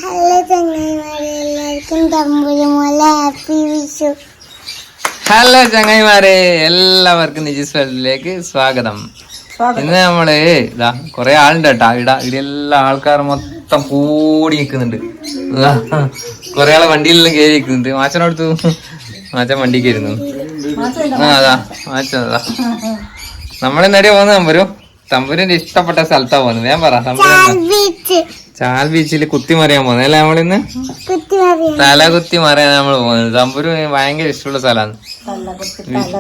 Hello ചങ്ങായിമാരെ, എല്ലാവർക്കും തമ്പുരുമോല happy Vishu. Hello ചങ്ങായിമാരെ, എല്ലാവർക്കും നിജിസ് വേൾഡിലേക്ക് സ്വാഗതം. ഇന്ന് നമ്മള് ഇതാ കൊറേ ആളുണ്ട് കേട്ടാ. ഇവിടെ എല്ലാ ആൾക്കാരും മൊത്തം കൂടി നിൽക്കുന്നുണ്ട്. കൊറേ ആളെ വണ്ടിയിലെല്ലാം കയറി നിൽക്കുന്നുണ്ട്. മാച്ചനോടുത്തു മാച്ചൻ വണ്ടി കയറുന്നു. അതാ മാച്ചതാ നമ്മളിന്നടിയാ പോകുന്നത് തമ്പുരിന്റെ ഇഷ്ടപ്പെട്ട സ്ഥലത്താ പോകുന്നത്. ഞാൻ പറ ചാൽ ബീച്ചിൽ കുത്തി മറിയാൻ പോകുന്നത് അല്ലേ നമ്മളിന്ന്? തല കുത്തി മറിയാൻ നമ്മൾ പോകുന്നത്. തമ്പുരു ഭയങ്കര ഇഷ്ടമുള്ള സ്ഥലമാണ്.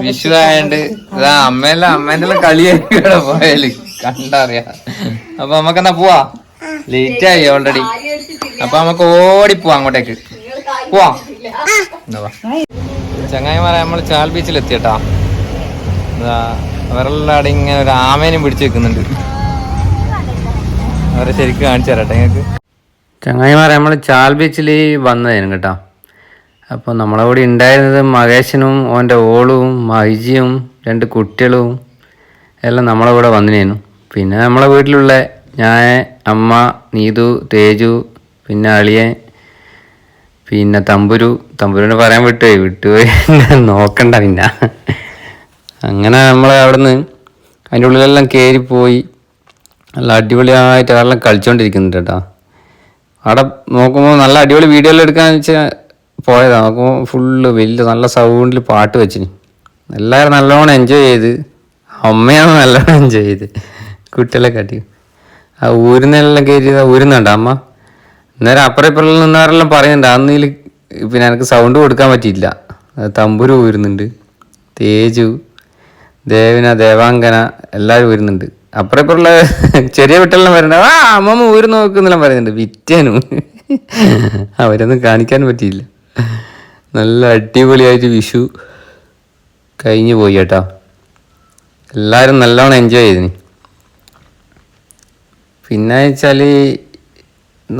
വിഷു ആയോണ്ട് ഇതാ അമ്മേന്റെ എല്ലാം കളിയായിക്കൂടെ പോയാല് കണ്ടറിയാ. അപ്പൊ നമുക്കെന്നാ പോവാ, ലേറ്റ് ആയി ഓൾറെഡി. അപ്പൊ നമുക്ക് ഓടിപ്പോവാ, അങ്ങോട്ടേക്ക് പോവാ. ചങ്ങായിമാരെ, നമ്മള് ചാൽ ബീച്ചിൽ എത്തിയട്ടാ. അവരെല്ലാം അവിടെ ഇങ്ങനെ ഒരു ആമേനും പിടിച്ചു വെക്കുന്നുണ്ട്. അവരെ ശരിക്കും കാണിച്ചു തരട്ടെ നിങ്ങൾക്ക്. ചങ്ങായിമാരെ, നമ്മൾ ചാൽ ബീച്ചിൽ വന്നതായിരുന്നു കേട്ടോ. അപ്പോൾ നമ്മളവിടെ ഉണ്ടായിരുന്നത് മഹേശനും ഓൻ്റെ ഓളും മൈജിയും 2 കുട്ടികളും എല്ലാം നമ്മളവിടെ വന്നിരുന്നു. പിന്നെ നമ്മളെ വീട്ടിലുള്ള ഞാൻ, അമ്മ, നീതു, തേജു, പിന്നെ അളിയൻ, പിന്നെ തമ്പുരുവിനെ പറയാൻ വിട്ടുപോയി നോക്കണ്ട. പിന്നെ അങ്ങനെ നമ്മൾ അവിടുന്ന് അതിൻ്റെ ഉള്ളിലെല്ലാം കയറിപ്പോയി. നല്ല അടിപൊളിയായിട്ട് അതെല്ലാം കളിച്ചുകൊണ്ടിരിക്കുന്നുണ്ട് കേട്ടോ. അവിടെ നോക്കുമ്പോൾ നല്ല അടിപൊളി വീഡിയോ എല്ലാം എടുക്കാന്ന് വെച്ചാൽ പോയതാണ്. നോക്കുമ്പോൾ ഫുള്ള് വലിയ നല്ല സൗണ്ടിൽ പാട്ട് വെച്ചിന്. എല്ലാവരും നല്ലോണം എൻജോയ് ചെയ്ത്. അമ്മയാണ് നല്ലോണം എൻജോയ് ചെയ്ത്, കുട്ടികളെ കാട്ടി. ആ ഊരുന്നെല്ലാം കയറി ഊരുന്നുണ്ട് അമ്മ. അന്നേരം അപ്പുറം ഇപ്പുറം നിന്നവരെല്ലാം പറയുന്നുണ്ട്. അന്നിൽ പിന്നെ എനിക്ക് സൗണ്ട് കൊടുക്കാൻ പറ്റിയില്ല. തമ്പുരു ഊരുന്നുണ്ട്, തേജു, ദേവാങ്കന എല്ലാവരും ഊരുന്നുണ്ട്. അപ്പുറം ഇപ്പുറമുള്ള ചെറിയ കുട്ടികളെല്ലാം പറയുന്നുണ്ട്. അമ്മമ്മ ഊര് നോക്കുന്നെല്ലാം പറയുന്നുണ്ട്. വിറ്റേനും അവരൊന്നും കാണിക്കാൻ പറ്റിയില്ല. നല്ല അടിപൊളിയായിട്ട് വിഷു കഴിഞ്ഞു പോയി കേട്ടോ. എല്ലാവരും നല്ലോണം എൻജോയ് ചെയ്തിന്. പിന്നെ വെച്ചാൽ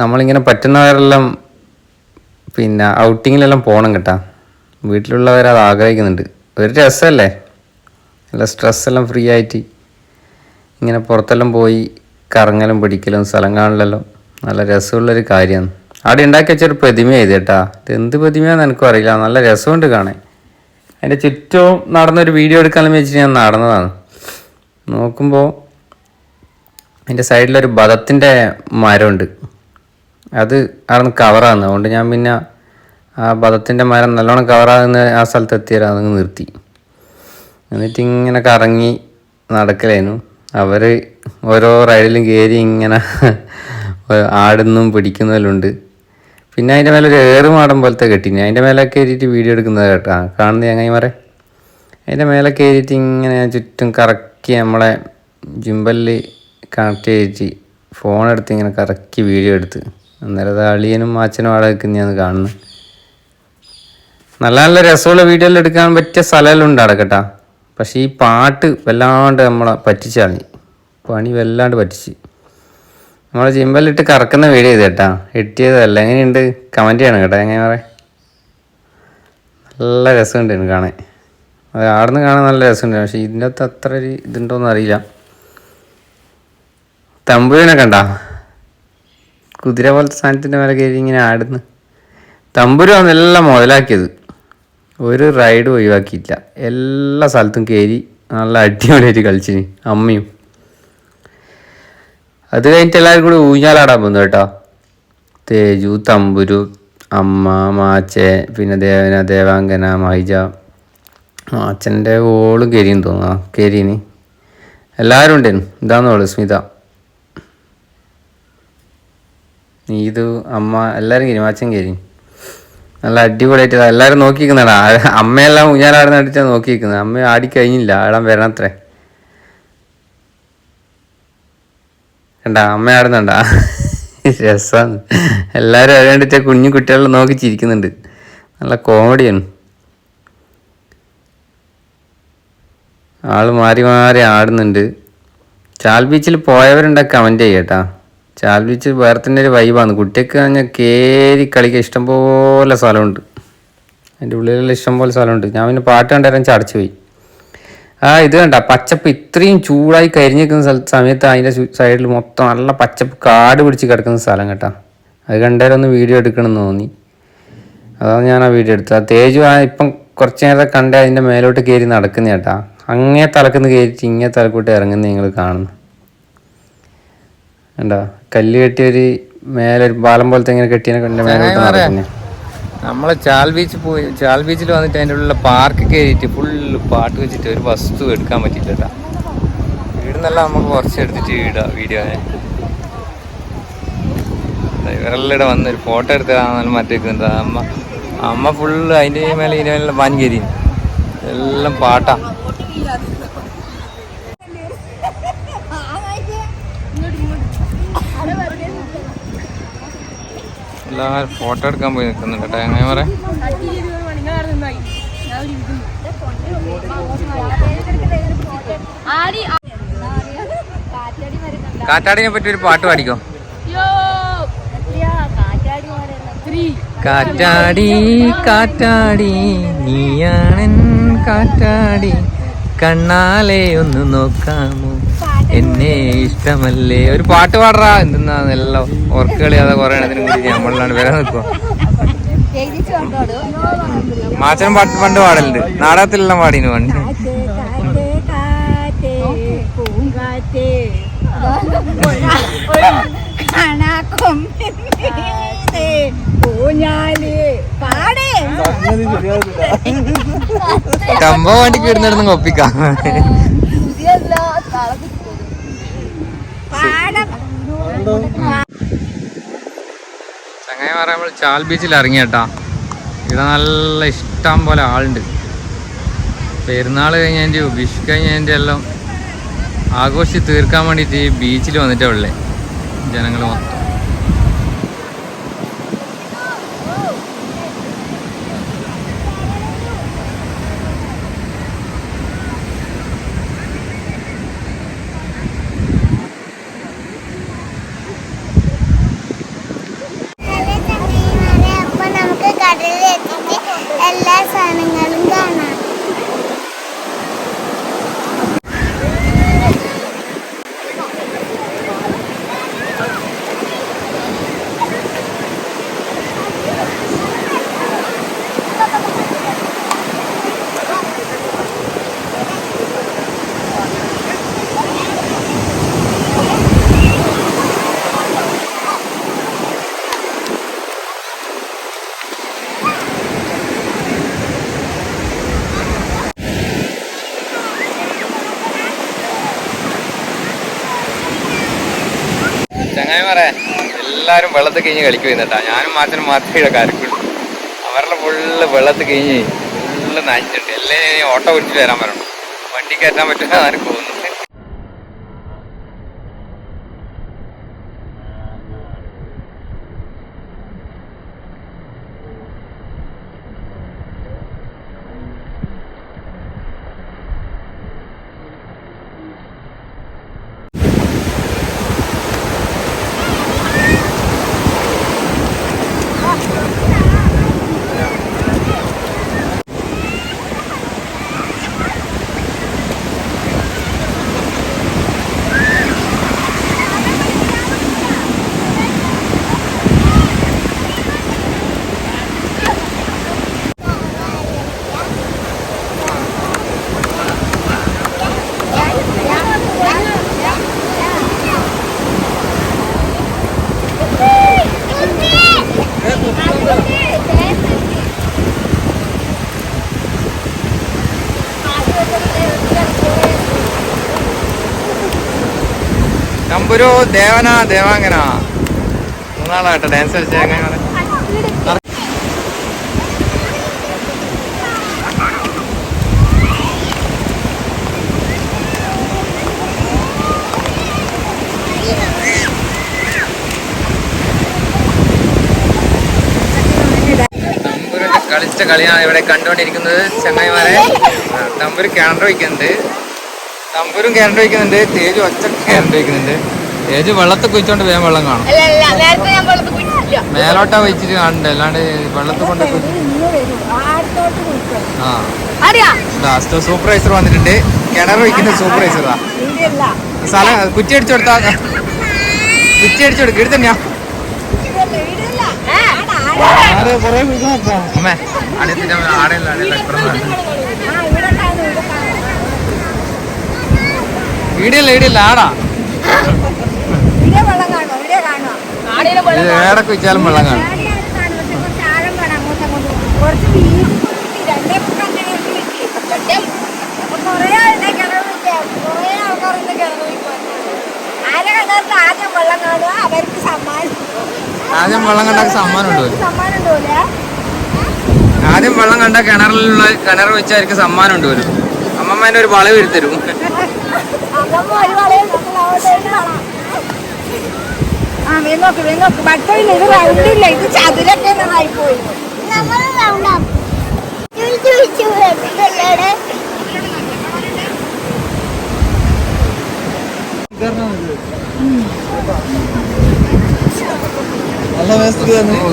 നമ്മളിങ്ങനെ പറ്റുന്നവരെല്ലാം പിന്നെ ഔട്ടിങ്ങിലെല്ലാം പോകണം കേട്ടോ. വീട്ടിലുള്ളവരത് ആഗ്രഹിക്കുന്നുണ്ട്. ഒരു രസമല്ലേ, നല്ല സ്ട്രെസ്സെല്ലാം ഫ്രീ ആയിട്ട് ഇങ്ങനെ പുറത്തെല്ലാം പോയി കറങ്ങലും പിടിക്കലും സ്ഥലം കാണലെല്ലാം നല്ല രസമുള്ളൊരു കാര്യമാണ്. അവിടെ ഉണ്ടാക്കി വെച്ചൊരു പ്രതിമ ചെയ്ത് കേട്ടാ. ഇത് എന്ത് പ്രതിമയാണെന്ന് എനിക്കും അറിയില്ല, നല്ല രസമുണ്ട് കാണാൻ. അതിൻ്റെ ചുറ്റും നടന്നൊരു വീഡിയോ എടുക്കാനെന്ന് വെച്ചിട്ട് ഞാൻ നടന്നതാണ്. നോക്കുമ്പോൾ അതിൻ്റെ സൈഡിലൊരു ബദത്തിൻ്റെ മരമുണ്ട്. അത് അവിടെ നിന്ന് കവറാകുന്നത്. അതുകൊണ്ട് ഞാൻ പിന്നെ ആ ബദത്തിൻ്റെ മരം നല്ലോണം കവറാകുന്ന ആ സ്ഥലത്ത് എത്തിയാൽ അതങ്ങ് നിർത്തി. എന്നിട്ട് ഇങ്ങനെ കറങ്ങി നടക്കലായിരുന്നു. അവർ ഓരോ റൈഡിലും കയറി ഇങ്ങനെ ആടുന്നതും പിടിക്കുന്നതിലുണ്ട്. പിന്നെ അതിൻ്റെ മേലെ ഒരു ഏറുമാടം പോലത്തെ കെട്ടിന്. അതിൻ്റെ മേലെ കയറിയിട്ട് വീഡിയോ എടുക്കുന്നത് കേട്ടാ കാണുന്നത് ചങ്ങായിമാരെ. അതിൻ്റെ മേലെ കയറിയിട്ട് ഇങ്ങനെ ചുറ്റും കറക്കി നമ്മളെ ജിമ്പലിൽ കണക്ട് ചെയ്തിട്ട് ഫോണെടുത്ത് ഇങ്ങനെ കറക്കി വീഡിയോ എടുത്ത്. അന്നേരം അത് അളിയനും അച്ഛനും അവിടെ നിൽക്കുന്നതാണ് കാണുന്നത്. നല്ല നല്ല രസമുള്ള വീഡിയോ എല്ലാം എടുക്കാൻ പറ്റിയ സ്ഥലമെല്ലാം ഉണ്ട് അവിടെ കേട്ടാ. പക്ഷേ ഈ പാട്ട് വല്ലാണ്ട് നമ്മളെ പറ്റിച്ചാണ്. പണി വല്ലാണ്ട് പറ്റിച്ച്. നമ്മൾ ജിമ്പലിട്ട് കറക്കുന്ന വീഡിയോ ചെയ്ത് കേട്ടാ, എഡിറ്റ് ചെയ്തതല്ല. എങ്ങനെയുണ്ട് കമൻറ്റ് ചെയ്യണം കേട്ടോ. എങ്ങനെ പറയാം, നല്ല രസമുണ്ടായിരുന്നു കാണാൻ. അത് ആടുന്ന് കാണാൻ നല്ല രസമുണ്ട്. പക്ഷേ ഇതിൻ്റെ അകത്ത് അത്ര ഒരു ഇതുണ്ടോയെന്ന് അറിയില്ല. തമ്പുരിനെ കണ്ട കുതിര പോലത്തെ സാധനത്തിൻ്റെ മേലെ കയറി ഇങ്ങനെ ആടുന്നു. തമ്പുരാണ് എല്ലാം മുതലാക്കിയത്. ഒരു റൈഡ് ഒഴിവാക്കിയില്ല. എല്ലാ സ്ഥലത്തും കയറി നല്ല അടിപൊളിയായിട്ട് കളിച്ചിന് അമ്മയും. അത് കഴിഞ്ഞിട്ട് എല്ലാവരും കൂടി ഊഞ്ഞാലാടാൻ പോകുന്നു കേട്ടോ. തേജു, തമ്പുരു, അമ്മ, മാച്ചെ, പിന്നെ ദേവാങ്കന, മൈജ, മാച്ചൻ്റെ ഓളും കയറിയെന്ന് തോന്നുന്നു. കയറിന് എല്ലാവരും ഉണ്ടായിരുന്നു. ഇതാന്നോളൂ സ്മിത, നീതു, അമ്മ എല്ലാവരും കയറി. മാച്ചൻ കയറി. നല്ല അടിപൊളിയായിട്ട് എല്ലാവരും നോക്കിക്കുന്നതാ. അമ്മയെല്ലാം ഊഞ്ഞാലാടുന്ന അടിച്ചാൽ നോക്കിയിരിക്കുന്നത്. അമ്മ ആടിക്കഴിഞ്ഞില്ല, ആടാൻ വരണത്രേ. കണ്ട അമ്മ ആടുന്നുണ്ടാ, രസമാണ്. എല്ലാവരും അറിയാണ്ടിട്ട് കുഞ്ഞു കുട്ടികളെ നോക്കി ചിരിക്കുന്നുണ്ട്. നല്ല കോമഡിയാണ്. ആള് മാറി മാറി ആടുന്നുണ്ട്. ചാൽ ബീച്ചിൽ പോയവരുണ്ടാ കമൻറ്റ് ചെയ്യട്ടാ. ചാൽ ബീച്ച് വേറെ തന്നെ ഒരു വൈബാണ്. കുട്ടിയൊക്കെ കഴിഞ്ഞാൽ കയറി കളിക്കാൻ ഇഷ്ടംപോലെ സ്ഥലമുണ്ട്. അതിൻ്റെ ഉള്ളിലെല്ലാം ഇഷ്ടംപോലെ സ്ഥലമുണ്ട്. ഞാൻ പിന്നെ പാട്ട് കണ്ടേരം ചടച്ചു പോയി. ഇത് കണ്ട പച്ചപ്പ് ഇത്രയും ചൂടായി കരിഞ്ഞിരിക്കുന്ന സമയത്ത് അതിൻ്റെ സൈഡിൽ മൊത്തം നല്ല പച്ചപ്പ് കാട് പിടിച്ച് കിടക്കുന്ന സ്ഥലം കേട്ടോ. അത് കണ്ടാലൊന്ന് വീഡിയോ എടുക്കണമെന്ന് തോന്നി, അതാണ് ഞാൻ ആ വീഡിയോ എടുത്തത്. ആ തേജു ഇപ്പം കുറച്ച് നേരം കണ്ടേ അതിൻ്റെ മേലോട്ട് കയറി നടക്കുന്ന ചേട്ടാ, അങ്ങേ തലക്കുന്ന് കയറിയിട്ട് ഇങ്ങേ തലക്കൂട്ട് ഇറങ്ങുന്ന നിങ്ങൾ കാണുന്നു കണ്ടോ. കല്ല് കെട്ടിയൊരു മേലെ ഒരു പാലം പോലത്തെ ഇങ്ങനെ കെട്ടിയതിനെ കണ്ട മേലോട്ട് നടക്കുന്നത്. നമ്മൾ ചാൽ ബീച്ചിൽ വന്നിട്ട് അതിൻ്റെ ഉള്ളിലെ പാർക്ക് കയറിയിട്ട് ഫുള്ള് പാട്ട് വെച്ചിട്ട് ഒരു വസ്തു എടുക്കാൻ പറ്റിയില്ല. വീടുന്നല്ല നമുക്ക് കുറച്ച് എടുത്തിട്ട് വീഡിയോ ഇവരെല്ലാം ഇവിടെ വന്നൊരു ഫോട്ടോ എടുത്തതാണെന്നാലും മറ്റേക്കുന്നത്. അമ്മ ഫുള്ള് അതിൻ്റെ മേലെ ഇതിൻ്റെ മേലെ പാൻ കയറി എല്ലാം പാട്ടാ. എല്ലാവരും ഫോട്ടോ എടുക്കാൻ പോയി നിൽക്കുന്നുണ്ട് കേട്ടോ. എങ്ങനെ പറയാം, കാറ്റാടിനെ പറ്റി ഒരു പാട്ട് പാടിക്കോ. കാറ്റാടി കാറ്റാടി നീയാണൻ കാറ്റാടി, കണ്ണാലെ ഒന്ന് നോക്കാമോ എന്നെ ഇഷ്ടമല്ലേ. ഒരു പാട്ട് പാടാ. എന്തെന്നാന്നെല്ലാം ഓർക്കളി അതാ കുറെ എണ്ണത്തിനും കൂടി നമ്മളിലാണ് വരാൻ നിൽക്കുക. മാച്ചനും പാട്ട് പണ്ട് പാടലുണ്ട്, നാടകത്തിലെല്ലാം പാടിന് പണ്ട്. കമ്പ വണ്ടിക്ക് ഇടുന്നിടന്ന് കൊപ്പിക്കാം. ചങ്ങായി പറയാൻ നമ്മൾ ചാൽ ബീച്ചിൽ ഇറങ്ങിയേട്ടാ. ഇവിടെ നല്ല ഇഷ്ടം പോലെ ആളുണ്ട്. പെരുന്നാൾ കഴിഞ്ഞതിൻ്റെ വിഷു കഴിഞ്ഞതിൻ്റെ എല്ലാം ആഘോഷിച്ച് തീർക്കാൻ വേണ്ടിയിട്ട് ഈ ബീച്ചിൽ വന്നിട്ടേ ഉള്ളേ ജനങ്ങൾ മൊത്തം. എല്ലാ സാധനങ്ങളും കാണാം. ചങ്ങായിമാരെ എല്ലാവരും വെള്ളത്തിൽ കഴിഞ്ഞ് കളിക്ക് വരുന്നട്ടാ. ഞാനും മാച്ചനും മാത്രമേ ഇവിടെ കരക്കുള്ളൂ. അവരുടെ ഫുള്ള് വെള്ളത്തിൽ കഴിഞ്ഞ് ഫുള്ള് നനഞ്ഞിട്ടുണ്ട്. എല്ലാം ഓട്ടോ പിടിച്ചിട്ട് വരാൻ പറയണം. വണ്ടി കയറ്റാൻ പറ്റില്ല ആരും പോകുന്നുണ്ട്. തമ്പുരു ദേവന ദേവാംഗന മൂന്നാളാട്ടോ ഡാൻസ് കളിച്ച. എങ്ങനെ കളിച്ച കളിയാണ് ഇവിടെ കണ്ടുകൊണ്ടിരിക്കുന്നത് ചങ്ങായിമാരെ. തമ്പുരു കിണർ വയ്ക്കുന്നുണ്ട്, തമ്പുരും കിണർ വയ്ക്കുന്നുണ്ട്, തേജു ഒച്ച കിണർ വയ്ക്കുന്നുണ്ട്. തേജു വെള്ളത്തിൽ കുഴിച്ചോണ്ട് വേഗം വെള്ളം കാണും. മേലോട്ടാ വെച്ചിട്ട് കാണണ്ട, അല്ലാണ്ട് വെള്ളത്തിൽ കൊണ്ട് സൂപ്പർവൈസർ വന്നിട്ടുണ്ട്. കിണർ വയ്ക്കുന്ന സൂപ്പർവൈസറാ. സ്ഥലം കുറ്റി അടിച്ചു കൊടുത്താ, കുറ്റി അടിച്ചു കൊടുക്കുക. എടുത്തന്നെയാ ഇടിയല്ല ആടാ ഏടൊക്കെ വെച്ചാലും വെള്ളം കാണും. ആദ്യം വെള്ളം കണ്ടാൽ സമ്മാനം ഉണ്ടോ? ആദ്യം വെള്ളം കണ്ട കിണറിലുള്ള കിണർ വെച്ചായിരിക്കും സമ്മാനം ഉണ്ട് വരും. അമ്മമ്മേന്റെ ഒരു വളവ് എടുത്തരും.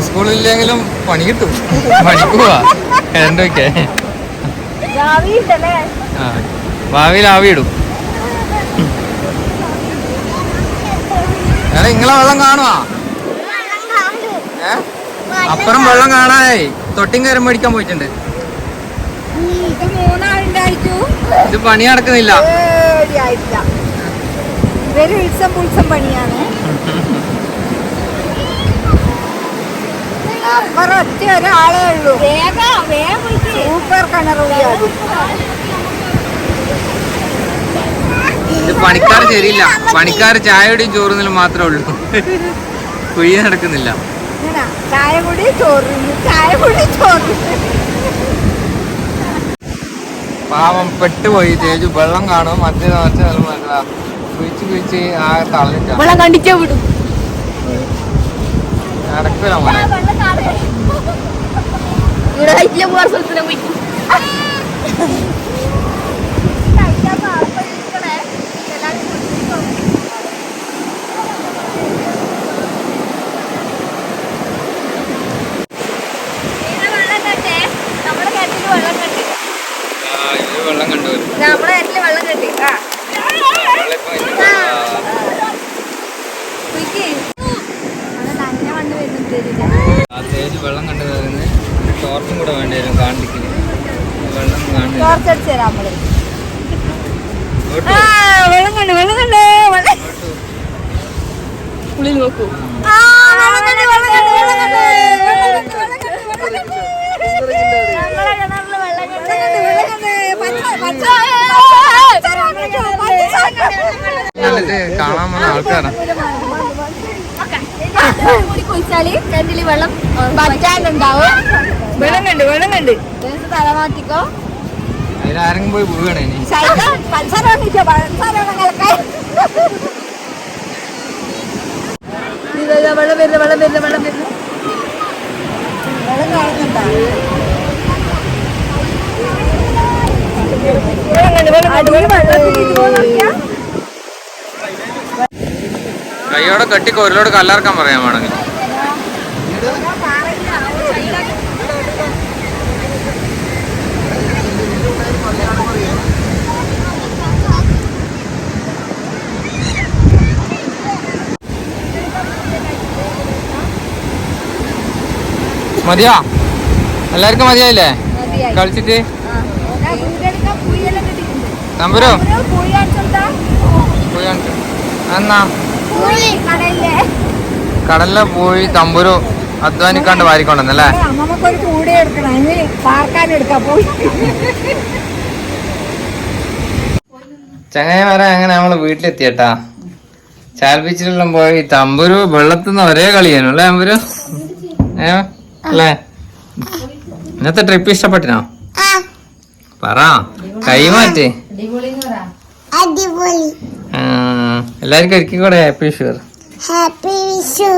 സ്കൂളില്ലെങ്കിലും പണി കിട്ടും. പണിക്കുവാ എന്തൊക്കെ ഭാവിയിൽ ആവിയിടും. എടാ നിങ്ങളെ വെള്ളം കാണുവാ? അപ്പുറം വെള്ളം കാണാനായി തൊട്ടിയും കയറും മേടിക്കാൻ പോയിട്ടുണ്ട്. ഇത് പണി നടക്കുന്നില്ല. പണിയാണ്. അപ്പുറം ഒറ്റ ഒരാളേ ഉള്ളൂ. സൂപ്പർ കിണറുകയാണ്. ഇത് പണിക്കാർ ശരിയില്ല. പണിക്കാർ ചായയുടെയും ചോറുന്നതിലും മാത്രമേ ഉള്ളൂ. കുഴി നടക്കുന്നില്ല. ചായ കൂടി ചോറ്, ചായ കൂടി ചോറ്. പാവം പെട്ടുപോയി തേജു. വെള്ളം കാണും മറ്റേ കുഴിച്ച് കുഴിച്ച് ആ തളഞ്ഞിട്ടാ. വെള്ളം കണ്ടിച്ചേ വിടും. നടക്കൂല മോനെ. വെള്ളം കണ്ടു. നമ്മളെ വീട്ടില് വെള്ളം കെട്ടി. തേജ് വെള്ളം കണ്ടു ടോർച്ചും കൂടെ വേണ്ടി വരും കാണിക്കല്. വെള്ളം കാണില്ല. വെള്ളം കണ്ടു, വെള്ളം കണ്ടു. ഉള്ളിൽ നോക്കൂ. കാണാൻ വന്ന ആൾക്കാരാ. കിണറ്റില് വെള്ളം പറ്റാനുണ്ടാവും. വെള്ളം കണ്ട്, വെള്ളം കണ്ട്. തലമാറ്റിക്കോ. അതിലാരെങ്കിലും പോയി വീണേ. വെള്ളം വരുന്നു, വെള്ളം വരുന്നു, വെള്ളം വരുന്നു. വെള്ളം കാണുന്നുണ്ടാ? കൈയോടെ കെട്ടി കോരിലോട് കല്ലാർക്കാൻ പറയാൻ വേണമെങ്കിൽ. മതിയാ? എല്ലാവർക്കും മതിയായില്ലേ കളിച്ചിട്ട്? തമ്പുരോ എന്നാ കടലിലെ പോയി തമ്പുരു അധ്വാനിക്കാണ്ട് വാരിക്കൊണ്ടെന്നല്ലേ? ചങ്ങായിമാരെ അങ്ങനെ നമ്മള് വീട്ടിലെത്തിയട്ടാ. ചാൽ ബീച്ചിലെല്ലാം പോയി തമ്പുരു വെള്ളത്തുനിന്ന് ഒരേ കളിയാനു അല്ലേ തമ്പുരു? അല്ലേ? ഇന്നത്തെ ട്രിപ്പ് ഇഷ്ടപ്പെട്ടിനോ? പറ കൈമാറ്റേ. എല്ലാരും കഴിക്കൂടെ ഹാപ്പി വിഷു. ഹാപ്പി വിഷു.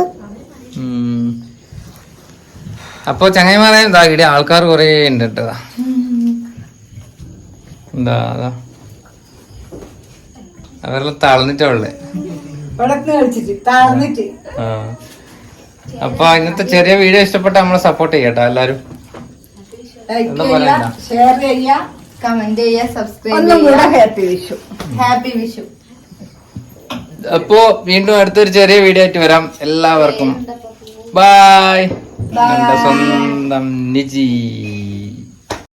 അപ്പൊ ചങ്ങായിമാരെ എന്താ ഇവിടെ ആൾക്കാർ കൊറേ ഉണ്ട് കേട്ടോ. എന്താ അവരെല്ലാം തളർന്നിട്ടാ ഉള്ളേ. അപ്പൊ ഇന്നത്തെ ചെറിയ വീഡിയോ ഇഷ്ടപ്പെട്ട നമ്മളെ സപ്പോർട്ട് ചെയ്യട്ടോ എല്ലാരും. ഷെയർ ചെയ്യാ, കമന്റ് ചെയ്യാ, സബ്സ്ക്രൈബ്. ഹാപ്പി വിഷു. അപ്പോ വീണ്ടും അടുത്തൊരു ചെറിയ വീഡിയോ ആയിട്ട് വരാം. എല്ലാവർക്കും ബൈ. എന്റെ സ്വന്തം നിജി